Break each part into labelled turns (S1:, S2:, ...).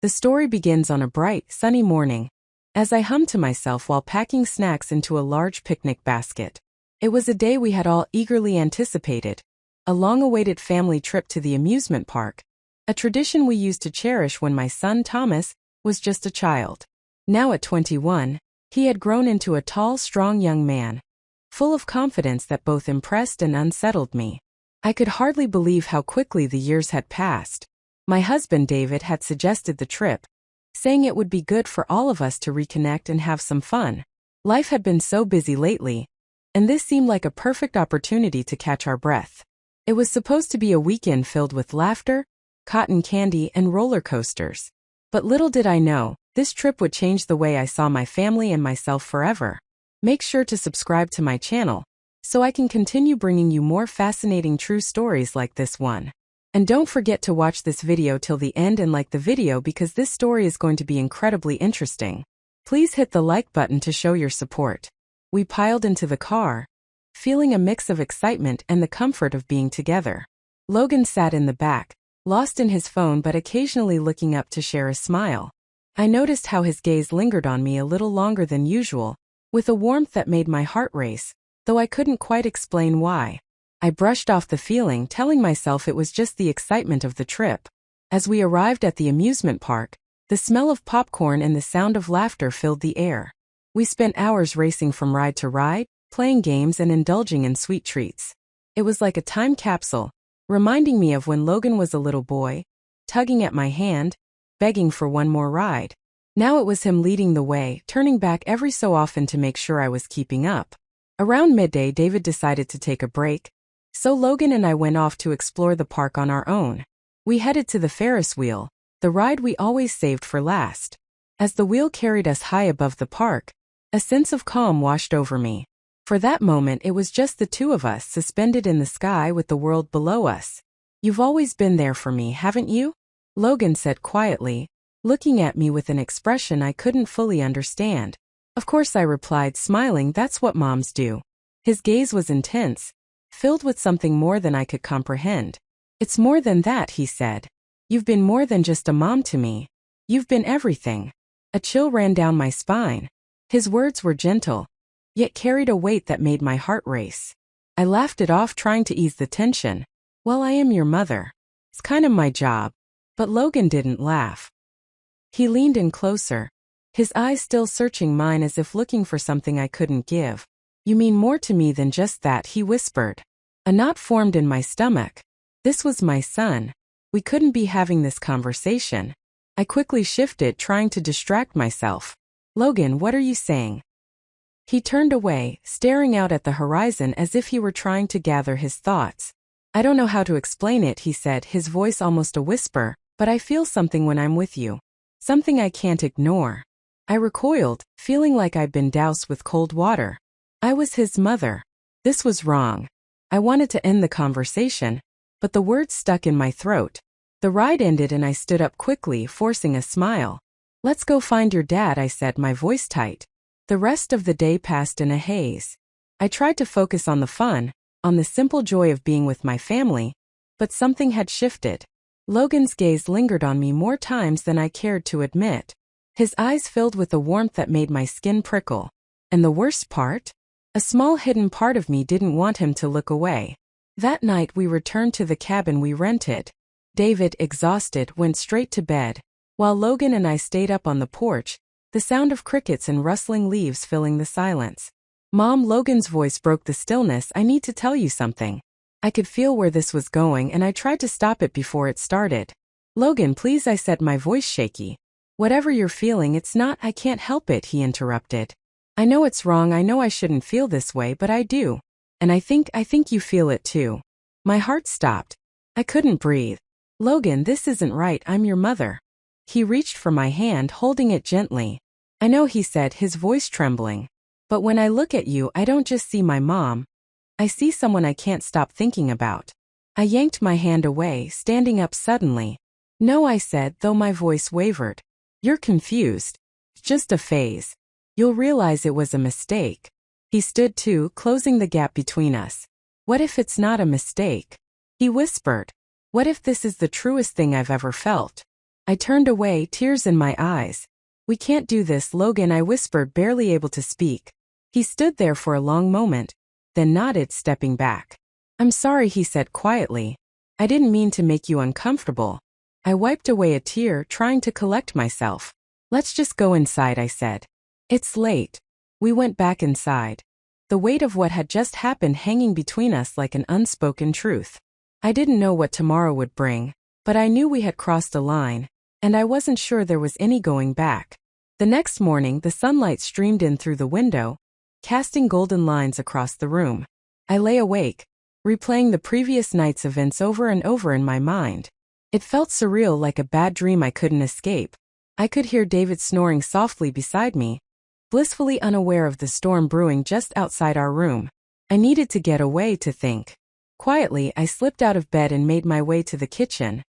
S1: The story begins on a bright, sunny morning, as I hummed to myself while packing snacks into a large picnic basket. It was a day we had all eagerly anticipated, a long-awaited family trip to the amusement park, a tradition we used to cherish when my son Thomas was just a child. Now at 21, he had grown into a tall, strong young man, full of confidence that both impressed and unsettled me. I could hardly believe how quickly the years had passed. My husband David had suggested the trip, saying it would be good for all of us to reconnect and have some fun. Life had been so busy lately, and this seemed like a perfect opportunity to catch our breath. It was supposed to be a weekend filled with laughter, cotton candy, and roller coasters. But little did I know, this trip would change the way I saw my family and myself forever. Make sure to subscribe to my channel, so I can continue bringing you more fascinating true stories like this one. And don't forget to watch this video till the end and like the video because this story is going to be incredibly interesting. Please hit the like button to show your support. We piled into the car, feeling a mix of excitement and the comfort of being together. Logan sat in the back, lost in his phone but occasionally looking up to share a smile. I noticed how his gaze lingered on me a little longer than usual, with a warmth that made my heart race, though I couldn't quite explain why. I brushed off the feeling, telling myself it was just the excitement of the trip. As we arrived at the amusement park, the smell of popcorn and the sound of laughter filled the air. We spent hours racing from ride to ride, playing games and indulging in sweet treats. It was like a time capsule, reminding me of when Logan was a little boy, tugging at my hand, begging for one more ride. Now it was him leading the way, turning back every so often to make sure I was keeping up. Around midday, David decided to take a break, so Logan and I went off to explore the park on our own. We headed to the Ferris wheel, the ride we always saved for last. As the wheel carried us high above the park, a sense of calm washed over me. For that moment it was just the two of us suspended in the sky with the world below us. "You've always been there for me, haven't you?" Logan said quietly, looking at me with an expression I couldn't fully understand. "Of course," I replied, smiling. "That's what moms do." His gaze was intense, filled with something more than I could comprehend. "It's more than that," he said. "You've been more than just a mom to me. You've been everything." A chill ran down my spine. His words were gentle, yet carried a weight that made my heart race. I laughed it off, trying to ease the tension. "Well, I am your mother. It's kind of my job." But Logan didn't laugh. He leaned in closer, his eyes still searching mine as if looking for something I couldn't give. "You mean more to me than just that," he whispered. A knot formed in my stomach. This was my son. We couldn't be having this conversation. I quickly shifted, trying to distract myself. "Logan, what are you saying?" He turned away, staring out at the horizon as if he were trying to gather his thoughts. "I don't know how to explain it," he said, his voice almost a whisper, "but I feel something when I'm with you. Something I can't ignore." I recoiled, feeling like I'd been doused with cold water. I was his mother. This was wrong. I wanted to end the conversation, but the words stuck in my throat. The ride ended and I stood up quickly, forcing a smile. "Let's go find your dad," I said, my voice tight. The rest of the day passed in a haze. I tried to focus on the fun, on the simple joy of being with my family, but something had shifted. Logan's gaze lingered on me more times than I cared to admit. His eyes filled with a warmth that made my skin prickle. And the worst part? A small hidden part of me didn't want him to look away. That night we returned to the cabin we rented. David, exhausted, went straight to bed, while Logan and I stayed up on the porch, the sound of crickets and rustling leaves filling the silence. "Mom," Logan's voice broke the stillness, "I need to tell you something." I could feel where this was going and I tried to stop it before it started. "Logan, please," I said, my voice shaky. "Whatever you're feeling, it's not, I can't help it," he interrupted. "I know it's wrong, I know I shouldn't feel this way, but I do. And I think you feel it too." My heart stopped. I couldn't breathe. "Logan, this isn't right, I'm your mother." He reached for my hand, holding it gently. "I know," he said, his voice trembling. "But when I look at you, I don't just see my mom. I see someone I can't stop thinking about." I yanked my hand away, standing up suddenly. "No," I said, though my voice wavered. "You're confused. It's just a phase. You'll realize it was a mistake." He stood too, closing the gap between us. "What if it's not a mistake?" he whispered. "What if this is the truest thing I've ever felt?" I turned away, tears in my eyes. "We can't do this, Logan," I whispered, barely able to speak. He stood there for a long moment, then nodded, stepping back. "I'm sorry," he said quietly. "I didn't mean to make you uncomfortable." I wiped away a tear, trying to collect myself. "Let's just go inside," I said. "It's late." We went back inside, the weight of what had just happened hanging between us like an unspoken truth. I didn't know what tomorrow would bring, but I knew we had crossed a line, and I wasn't sure there was any going back. The next morning, the sunlight streamed in through the window, casting golden lines across the room. I lay awake, replaying the previous night's events over and over in my mind. It felt surreal, like a bad dream I couldn't escape. I could hear David snoring softly beside me, blissfully unaware of the storm brewing just outside our room. I needed to get away, to think. Quietly, I slipped out of bed and made my way to the kitchen,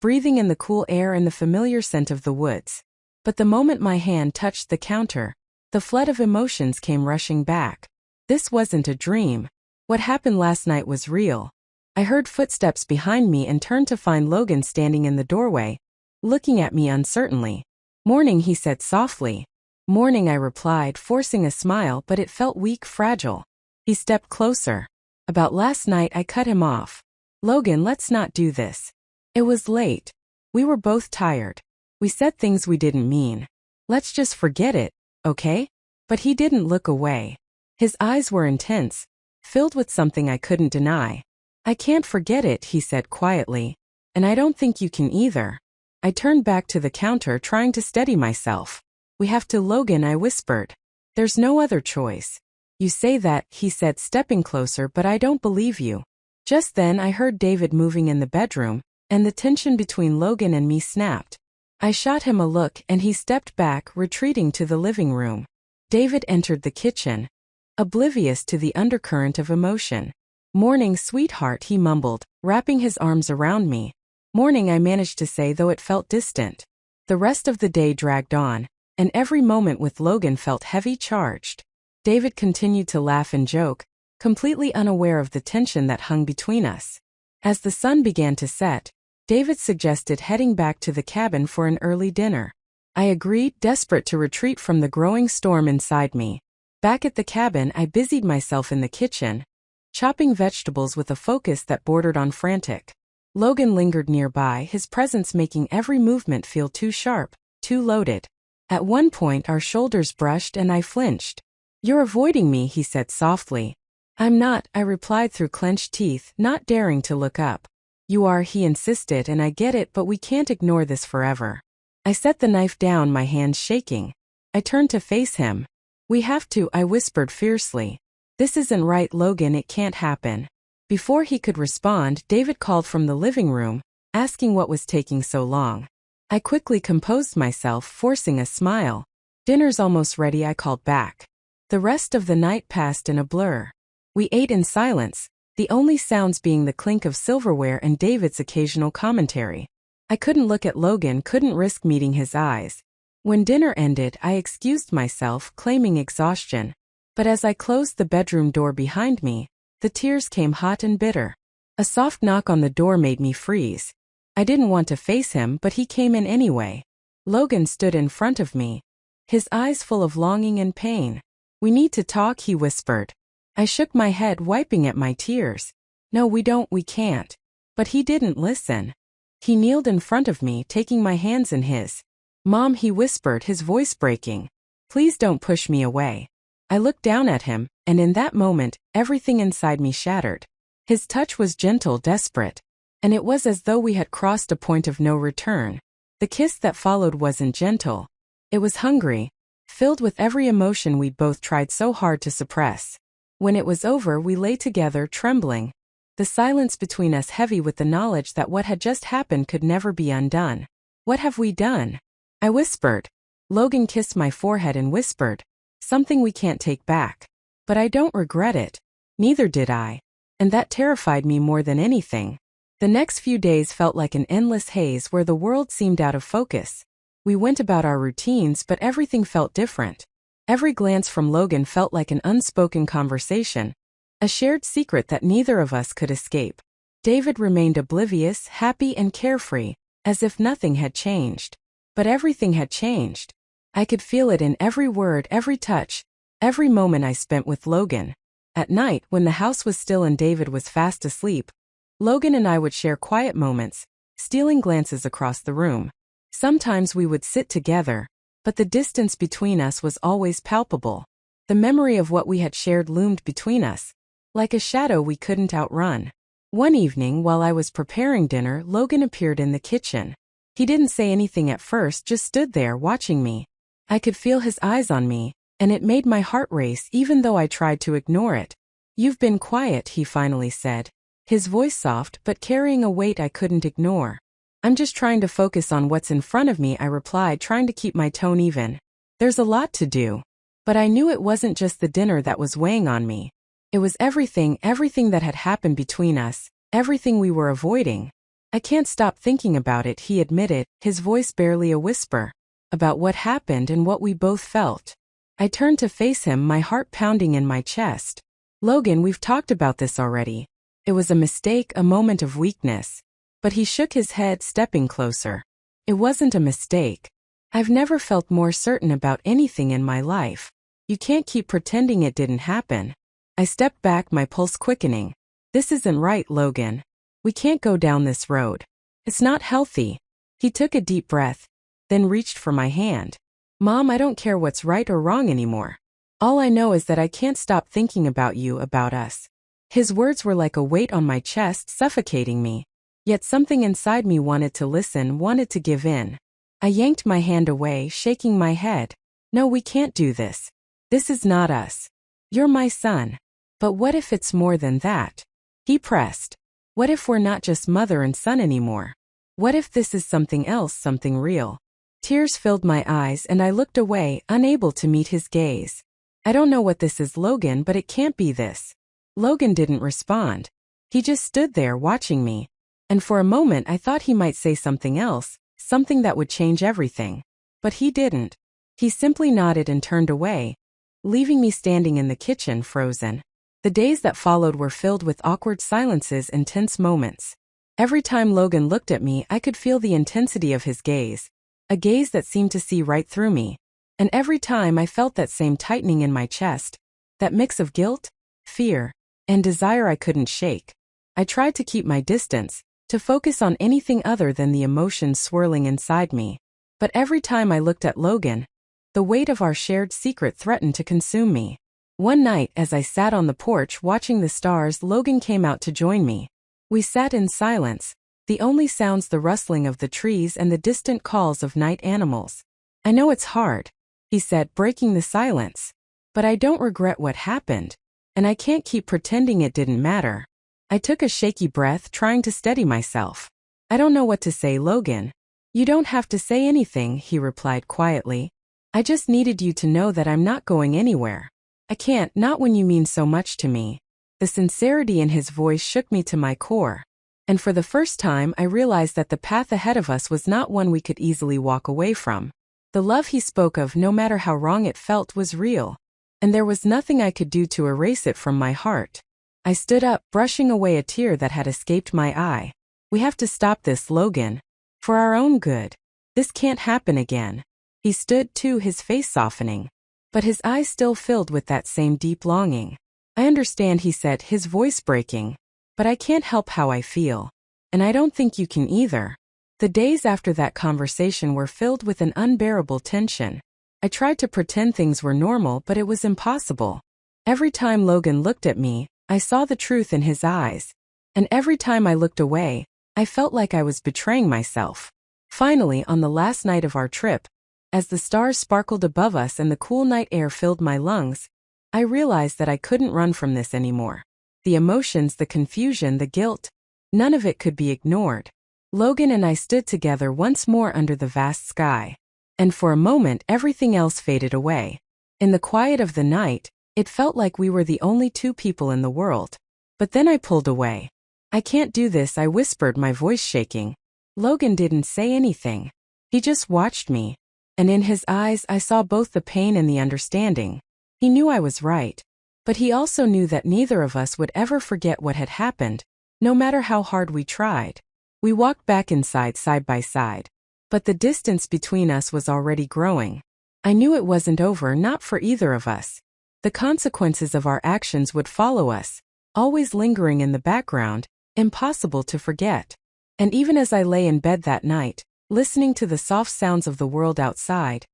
S1: breathing in the cool air and the familiar scent of the woods. But the moment my hand touched the counter, the flood of emotions came rushing back. This wasn't a dream. What happened last night was real. I heard footsteps behind me and turned to find Logan standing in the doorway, looking at me uncertainly. "Morning," he said softly. "Morning," I replied, forcing a smile, but it felt weak, fragile. He stepped closer. "About last night," I cut him off. "Logan, let's not do this." It was late. We were both tired. We said things we didn't mean. "Let's just forget it, okay?" But he didn't look away. His eyes were intense, filled with something I couldn't deny. "I can't forget it," he said quietly. "And I don't think you can either." I turned back to the counter, trying to steady myself. "We have to, Logan," I whispered. "There's no other choice." "You say that," he said, stepping closer, "but I don't believe you." Just then I heard David moving in the bedroom, and the tension between Logan and me snapped. I shot him a look, and he stepped back, retreating to the living room. David entered the kitchen, oblivious to the undercurrent of emotion. "Morning, sweetheart," he mumbled, wrapping his arms around me. "Morning," I managed to say, though it felt distant. The rest of the day dragged on, and every moment with Logan felt heavy, charged. David continued to laugh and joke, completely unaware of the tension that hung between us. As the sun began to set, David suggested heading back to the cabin for an early dinner. I agreed, desperate to retreat from the growing storm inside me. Back at the cabin, I busied myself in the kitchen, chopping vegetables with a focus that bordered on frantic. Logan lingered nearby, his presence making every movement feel too sharp, too loaded. At one point our shoulders brushed and I flinched. "You're avoiding me," he said softly. "I'm not," I replied through clenched teeth, not daring to look up. "You are," he insisted, "and I get it, but we can't ignore this forever." I set the knife down, my hands shaking. I turned to face him. "We have to," I whispered fiercely. "This isn't right, Logan, it can't happen." Before he could respond, David called from the living room, asking what was taking so long. I quickly composed myself, forcing a smile. "Dinner's almost ready," I called back. The rest of the night passed in a blur. We ate in silence, the only sounds being the clink of silverware and David's occasional commentary. I couldn't look at Logan, couldn't risk meeting his eyes. When dinner ended, I excused myself, claiming exhaustion. But as I closed the bedroom door behind me, the tears came hot and bitter. A soft knock on the door made me freeze. I didn't want to face him, but he came in anyway. Logan stood in front of me, his eyes full of longing and pain. "We need to talk," he whispered. I shook my head, wiping at my tears. "No, we can't." But he didn't listen. He kneeled in front of me, taking my hands in his. "Mom," he whispered, his voice breaking. "Please don't push me away." I looked down at him, and in that moment, everything inside me shattered. His touch was gentle, desperate. And it was as though we had crossed a point of no return. The kiss that followed wasn't gentle. It was hungry, filled with every emotion we'd both tried so hard to suppress. When it was over, we lay together, trembling. The silence between us heavy with the knowledge that what had just happened could never be undone. "What have we done?" I whispered. Logan kissed my forehead and whispered, "Something we can't take back." But I don't regret it. Neither did I. And that terrified me more than anything. The next few days felt like an endless haze where the world seemed out of focus. We went about our routines, but everything felt different. Every glance from Logan felt like an unspoken conversation, a shared secret that neither of us could escape. David remained oblivious, happy and carefree, as if nothing had changed. But everything had changed. I could feel it in every word, every touch, every moment I spent with Logan. At night, when the house was still and David was fast asleep, Logan and I would share quiet moments, stealing glances across the room. Sometimes we would sit together, but the distance between us was always palpable. The memory of what we had shared loomed between us, like a shadow we couldn't outrun. One evening, while I was preparing dinner, Logan appeared in the kitchen. He didn't say anything at first, just stood there watching me. I could feel his eyes on me, and it made my heart race even though I tried to ignore it. "You've been quiet," he finally said, his voice soft but carrying a weight I couldn't ignore. "I'm just trying to focus on what's in front of me," I replied, trying to keep my tone even. "There's a lot to do." But I knew it wasn't just the dinner that was weighing on me. It was everything that had happened between us, everything we were avoiding. "I can't stop thinking about it," he admitted, his voice barely a whisper. "About what happened and what we both felt." I turned to face him, my heart pounding in my chest. "Logan, we've talked about this already. It was a mistake, a moment of weakness." But he shook his head, stepping closer. "It wasn't a mistake. I've never felt more certain about anything in my life. You can't keep pretending it didn't happen." I stepped back, my pulse quickening. "This isn't right, Logan. We can't go down this road. It's not healthy." He took a deep breath, then reached for my hand. "Mom, I don't care what's right or wrong anymore. All I know is that I can't stop thinking about you, about us." His words were like a weight on my chest, suffocating me. Yet something inside me wanted to listen, wanted to give in. I yanked my hand away, shaking my head. "No, we can't do this. This is not us. You're my son." "But what if it's more than that?" He pressed. "What if we're not just mother and son anymore? What if this is something else, something real?" Tears filled my eyes and I looked away, unable to meet his gaze. "I don't know what this is, Logan, but it can't be this." Logan didn't respond. He just stood there watching me. And for a moment I thought he might say something else, something that would change everything. But he didn't. He simply nodded and turned away, leaving me standing in the kitchen, frozen. The days that followed were filled with awkward silences and tense moments. Every time Logan looked at me, I could feel the intensity of his gaze, a gaze that seemed to see right through me. And every time I felt that same tightening in my chest, that mix of guilt, fear, and desire I couldn't shake. I tried to keep my distance, to focus on anything other than the emotions swirling inside me. But every time I looked at Logan, the weight of our shared secret threatened to consume me. One night, as I sat on the porch watching the stars, Logan came out to join me. We sat in silence, the only sounds the rustling of the trees and the distant calls of night animals. "I know it's hard," he said, breaking the silence. "But I don't regret what happened, and I can't keep pretending it didn't matter." I took a shaky breath, trying to steady myself. "I don't know what to say, Logan." "You don't have to say anything," he replied quietly. "I just needed you to know that I'm not going anywhere. I can't, not when you mean so much to me." The sincerity in his voice shook me to my core. And for the first time I realized that the path ahead of us was not one we could easily walk away from. The love he spoke of, no matter how wrong it felt, was real. And there was nothing I could do to erase it from my heart. I stood up, brushing away a tear that had escaped my eye. "We have to stop this, Logan. For our own good. This can't happen again." He stood too, his face softening. But his eyes still filled with that same deep longing. "I understand," he said, his voice breaking. "But I can't help how I feel. And I don't think you can either." The days after that conversation were filled with an unbearable tension. I tried to pretend things were normal, but it was impossible. Every time Logan looked at me, I saw the truth in his eyes. And every time I looked away, I felt like I was betraying myself. Finally, on the last night of our trip, as the stars sparkled above us and the cool night air filled my lungs, I realized that I couldn't run from this anymore. The emotions, the confusion, the guilt, none of it could be ignored. Logan and I stood together once more under the vast sky. And for a moment everything else faded away. In the quiet of the night, it felt like we were the only two people in the world. But then I pulled away. "I can't do this," I whispered, my voice shaking. Logan didn't say anything. He just watched me. And in his eyes I saw both the pain and the understanding. He knew I was right. But he also knew that neither of us would ever forget what had happened, no matter how hard we tried. We walked back inside side by side. But the distance between us was already growing. I knew it wasn't over, not for either of us. The consequences of our actions would follow us, always lingering in the background, impossible to forget. And even as I lay in bed that night, listening to the soft sounds of the world outside,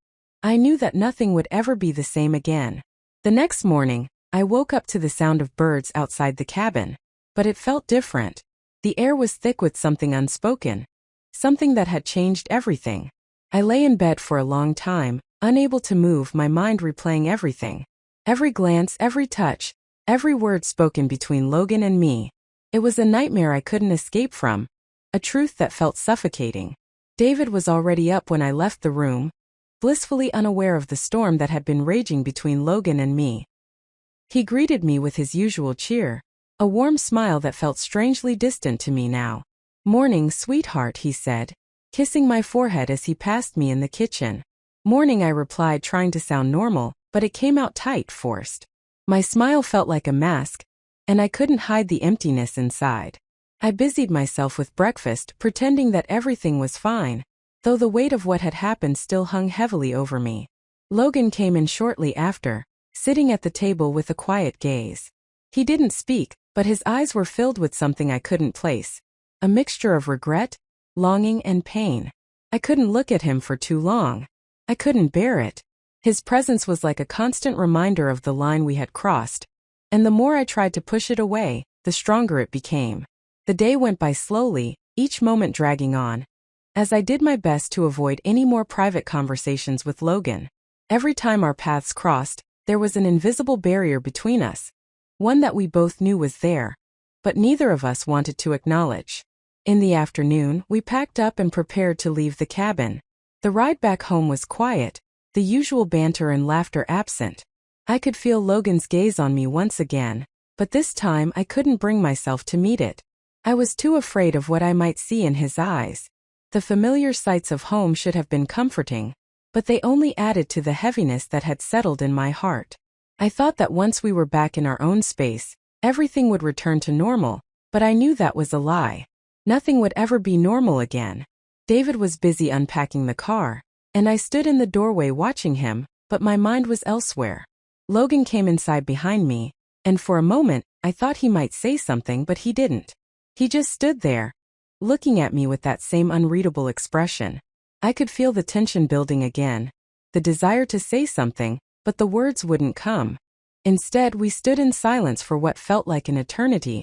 S1: I knew that nothing would ever be the same again. The next morning, I woke up to the sound of birds outside the cabin. But it felt different. The air was thick with something unspoken, something that had changed everything. I lay in bed for a long time, unable to move, my mind replaying everything. Every glance, every touch, every word spoken between Logan and me. It was a nightmare I couldn't escape from, a truth that felt suffocating. David was already up when I left the room, blissfully unaware of the storm that had been raging between Logan and me. He greeted me with his usual cheer, a warm smile that felt strangely distant to me now. "Morning, sweetheart," he said, kissing my forehead as he passed me in the kitchen. "Morning," I replied, trying to sound normal, but it came out tight, forced. My smile felt like a mask, and I couldn't hide the emptiness inside. I busied myself with breakfast, pretending that everything was fine, though the weight of what had happened still hung heavily over me. Logan came in shortly after, sitting at the table with a quiet gaze. He didn't speak, but his eyes were filled with something I couldn't place. A mixture of regret, longing, and pain. I couldn't look at him for too long. I couldn't bear it. His presence was like a constant reminder of the line we had crossed, and the more I tried to push it away, the stronger it became. The day went by slowly, each moment dragging on, as I did my best to avoid any more private conversations with Logan. Every time our paths crossed, there was an invisible barrier between us, one that we both knew was there, but neither of us wanted to acknowledge. In the afternoon, we packed up and prepared to leave the cabin. The ride back home was quiet, the usual banter and laughter absent. I could feel Logan's gaze on me once again, but this time I couldn't bring myself to meet it. I was too afraid of what I might see in his eyes. The familiar sights of home should have been comforting, but they only added to the heaviness that had settled in my heart. I thought that once we were back in our own space, everything would return to normal, but I knew that was a lie. Nothing would ever be normal again. David was busy unpacking the car, and I stood in the doorway watching him, but my mind was elsewhere. Logan came inside behind me, and for a moment, I thought he might say something, but he didn't. He just stood there, looking at me with that same unreadable expression. I could feel the tension building again, the desire to say something, but the words wouldn't come. Instead, we stood in silence for what felt like an eternity,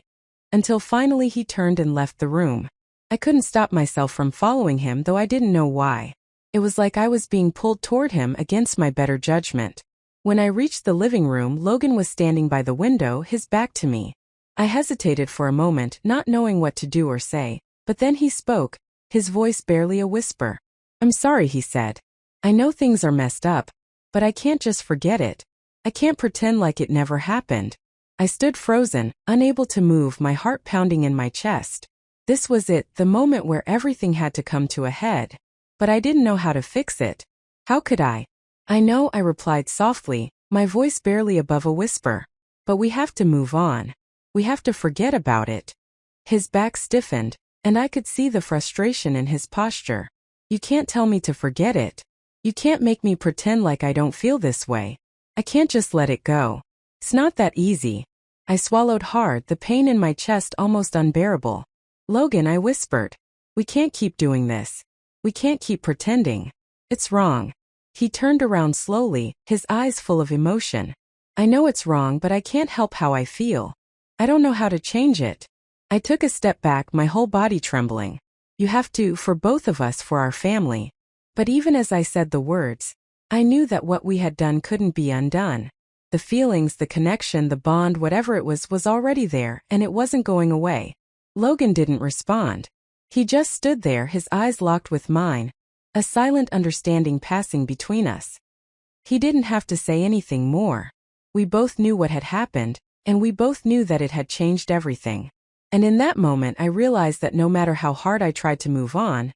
S1: until finally he turned and left the room. I couldn't stop myself from following him, though I didn't know why. It was like I was being pulled toward him against my better judgment. When I reached the living room, Logan was standing by the window, his back to me. I hesitated for a moment, not knowing what to do or say, but then he spoke, his voice barely a whisper. "I'm sorry," he said. "I know things are messed up, but I can't just forget it. I can't pretend like it never happened." I stood frozen, unable to move, my heart pounding in my chest. This was it, the moment where everything had to come to a head. But I didn't know how to fix it. How could I? "I know," I replied softly, my voice barely above a whisper. "But we have to move on. We have to forget about it." His back stiffened, and I could see the frustration in his posture. "You can't tell me to forget it. You can't make me pretend like I don't feel this way. I can't just let it go. It's not that easy." I swallowed hard, the pain in my chest almost unbearable. "Logan," I whispered, "we can't keep doing this. We can't keep pretending. It's wrong." He turned around slowly, his eyes full of emotion. "I know it's wrong, but I can't help how I feel. I don't know how to change it." I took a step back, my whole body trembling. "You have to, for both of us, for our family." But even as I said the words, I knew that what we had done couldn't be undone. The feelings, the connection, the bond, whatever it was already there, and it wasn't going away. Logan didn't respond. He just stood there, his eyes locked with mine, a silent understanding passing between us. He didn't have to say anything more. We both knew what had happened, and we both knew that it had changed everything. And in that moment I realized that no matter how hard I tried to move on,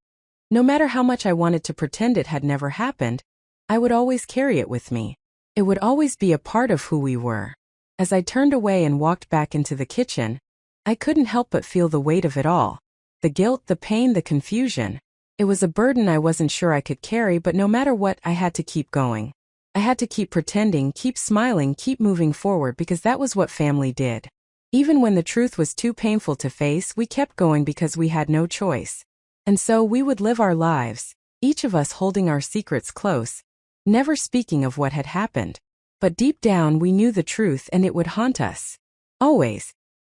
S1: no matter how much I wanted to pretend it had never happened, I would always carry it with me. It would always be a part of who we were. As I turned away and walked back into the kitchen, I couldn't help but feel the weight of it all. The guilt, the pain, the confusion. It was a burden I wasn't sure I could carry, but no matter what, I had to keep going. I had to keep pretending, keep smiling, keep moving forward because that was what family did. Even when the truth was too painful to face, we kept going because we had no choice. And so we would live our lives, each of us holding our secrets close, never speaking of what had happened. But deep down we knew the truth and it would haunt us. Always,